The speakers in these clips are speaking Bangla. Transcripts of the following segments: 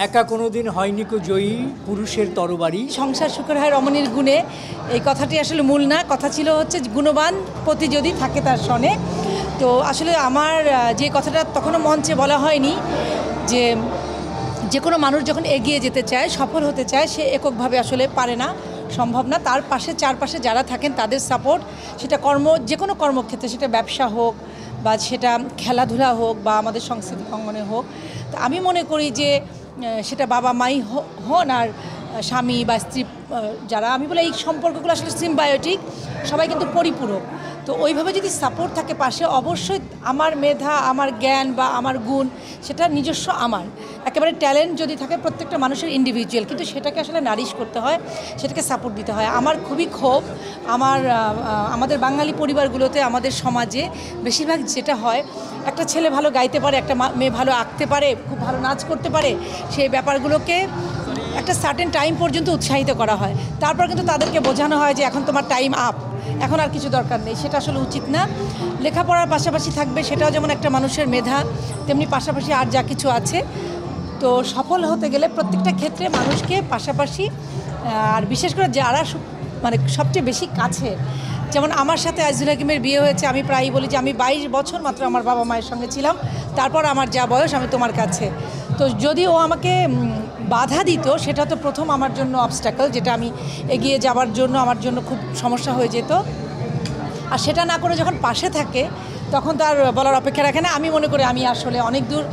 একা কোনোদিন হয়নি কো জয়ী পুরুষের তরবারি। সংসার সুখের হয় রমণীর গুণে, এই কথাটি আসলে মূল না, কথা ছিল হচ্ছে গুণবান পতি যদি থাকে তার সনে। তো আসলে আমার যে কথাটা তখনও মঞ্চে বলা হয়নি যে যে কোনো মানুষ যখন এগিয়ে যেতে চায়, সফল হতে চায়, সে এককভাবে আসলে পারে না, সম্ভব না। তার পাশে চারপাশে যারা থাকেন তাদের সাপোর্ট, সেটা যে কোনো কর্মক্ষেত্রে, সেটা ব্যবসা হোক বা সেটা খেলাধুলা হোক বা আমাদের সংস্কৃতি অঙ্গনে হোক। তো আমি মনে করি যে সেটা বাবা মাই হন আর স্বামী বা স্ত্রী, যারা, আমি বলে এই সম্পর্কগুলো আসলে সিম্বায়োটিক, সবাই কিন্তু পরিপূরক। তো ওইভাবে যদি সাপোর্ট থাকে পাশে, অবশ্যই আমার মেধা, আমার জ্ঞান বা আমার গুণ, সেটা নিজস্ব আমার একেবারে ট্যালেন্ট যদি থাকে, প্রত্যেকটা মানুষের ইন্ডিভিজুয়াল, কিন্তু সেটাকে আসলে নারিশ করতে হয়, সেটাকে সাপোর্ট দিতে হয়। আমার খুবই ক্ষোভ আমাদের বাঙালি পরিবারগুলোতে, আমাদের সমাজে বেশিরভাগ যেটা হয়, একটা ছেলে ভালো গাইতে পারে, একটা মেয়ে ভালো আঁকতে পারে, খুব ভালো নাচ করতে পারে, সেই ব্যাপারগুলোকে একটা সার্টেন টাইম পর্যন্ত উৎসাহিত করা হয়, তারপর কিন্তু তাদেরকে বোঝানো হয় যে এখন তোমার টাইম আপ, এখন আর কিছু দরকার নেই। সেটা আসলে উচিত না। লেখাপড়ার পাশাপাশি থাকবে, সেটাও যেমন একটা মানুষের মেধা, তেমনি পাশাপাশি আর যা কিছু আছে। তো সফল হতে গেলে প্রত্যেকটা ক্ষেত্রে মানুষকে পাশাপাশি, আর বিশেষ করে যারা মানে সবচেয়ে বেশি কাছে, যেমন আমার সাথে আজিজুল হাকিমের বিয়ে হয়েছে, আমি প্রায়ই বলি যে আমি 22 বছর মাত্র আমার বাবা মায়ের সঙ্গে ছিলাম, তারপর আমার যা বয়স আমি তোমার কাছে। তো যদি ও আমাকে বাধা দিত, সেটা তো প্রথম আমার জন্য অবস্ট্যাকল, যেটা আমি এগিয়ে যাওয়ার জন্য আমার জন্য খুব সমস্যা হয়ে যেত। আর সেটা না করে যখন পাশে থাকে, তখন তার বলার অপেক্ষা রাখে না। আমি মনে করি আমি আসলে অনেক দূর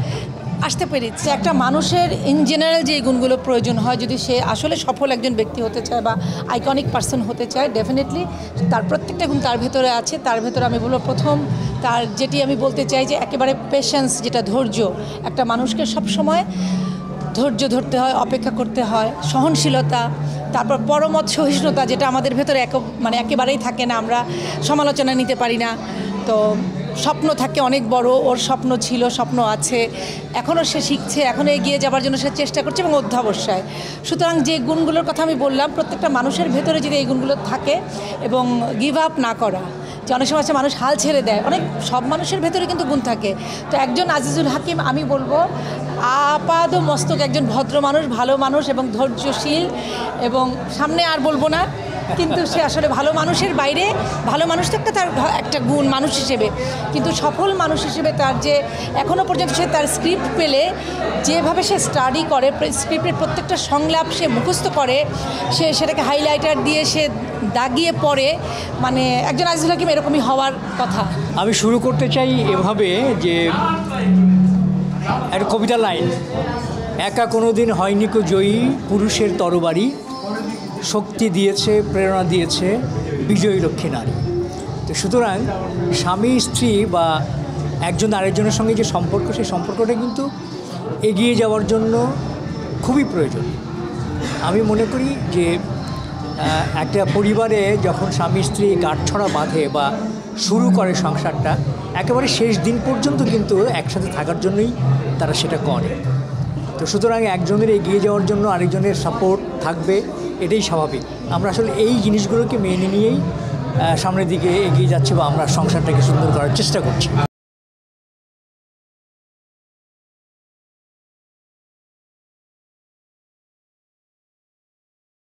আসতে পেরেছি। একটা মানুষের ইন জেনারেল যে গুণগুলো প্রয়োজন হয়, যদি সে আসলে সফল একজন ব্যক্তি হতে চায় বা আইকনিক পার্সন হতে চায়, ডেফিনেটলি তার প্রত্যেকটা গুণ তার ভেতরে আছে। তার ভেতরে আমি বলবো প্রথম, তার যেটি আমি বলতে চাই যে একেবারে পেশেন্স, যেটা ধৈর্য, একটা মানুষকে সবসময় ধৈর্য ধরতে হয়, অপেক্ষা করতে হয়, সহনশীলতা, তারপর পরমত সহিষ্ণুতা, যেটা আমাদের ভেতরে একেবারেই থাকে না, আমরা সমালোচনা নিতে পারি না। তো স্বপ্ন থাকে অনেক বড়, ওর স্বপ্ন ছিল, স্বপ্ন আছে, এখনও সে শিখছে, এখনও এগিয়ে যাওয়ার জন্য সে চেষ্টা করছে এবং অধ্যবসায়। সুতরাং যে গুণগুলোর কথা আমি বললাম, প্রত্যেকটা মানুষের ভেতরে যদি এই গুণগুলো থাকে এবং গিভ আপ না করা, যে অনেক সময় মানুষ হাল ছেড়ে দেয়, সব মানুষের ভেতরে কিন্তু গুণ থাকে। তো একজন আজিজুল হাকিম, আমি বলবো আপাদ মস্তক একজন ভদ্র মানুষ, ভালো মানুষ এবং ধৈর্যশীল, এবং সামনে আর বলবো না, কিন্তু সে আসলে ভালো মানুষের বাইরে, ভালো মানুষ তো তার একটা গুণ মানুষ হিসেবে, কিন্তু সফল মানুষ হিসেবে তার যে এখনও পর্যন্ত সে তার স্ক্রিপ্ট পেলে যেভাবে সে স্টাডি করে, স্ক্রিপ্টের প্রত্যেকটা সংলাপ সে মুখস্থ করে, সে সেটাকে হাইলাইটার দিয়ে সে দাগিয়ে পড়ে, মানে একজন আজিজুল হাকিম এরকমই হওয়ার কথা। আমি শুরু করতে চাই এভাবে যে একটা কবিতা লাইন, একা কোনোদিন হয়নি কো জয়ী পুরুষের তরবারি, শক্তি দিয়েছে, প্রেরণা দিয়েছে বিজয়ী লক্ষ্মী নারী। তো সুতরাং স্বামী স্ত্রী বা একজন আরেকজনের সঙ্গে যে সম্পর্ক, সেই সম্পর্কটা কিন্তু এগিয়ে যাওয়ার জন্য খুবই প্রয়োজন। আমি মনে করি যে একটা পরিবারে যখন স্বামী স্ত্রী গাঁটছড়া বাঁধে বা শুরু করে সংসারটা, একেবারে শেষ দিন পর্যন্ত কিন্তু একসাথে থাকার জন্যই তারা সেটা করে। তো সুতরাং একজনের এগিয়ে যাওয়ার জন্য আরেকজনের সাপোর্ট থাকবে, এটাই স্বাভাবিক। আমরা আসলে এই জিনিসগুলোকে মেনে নিয়েই সামনের দিকে এগিয়ে যাচ্ছি বা আমরা সংসারটাকে সুন্দর করার চেষ্টা করছি।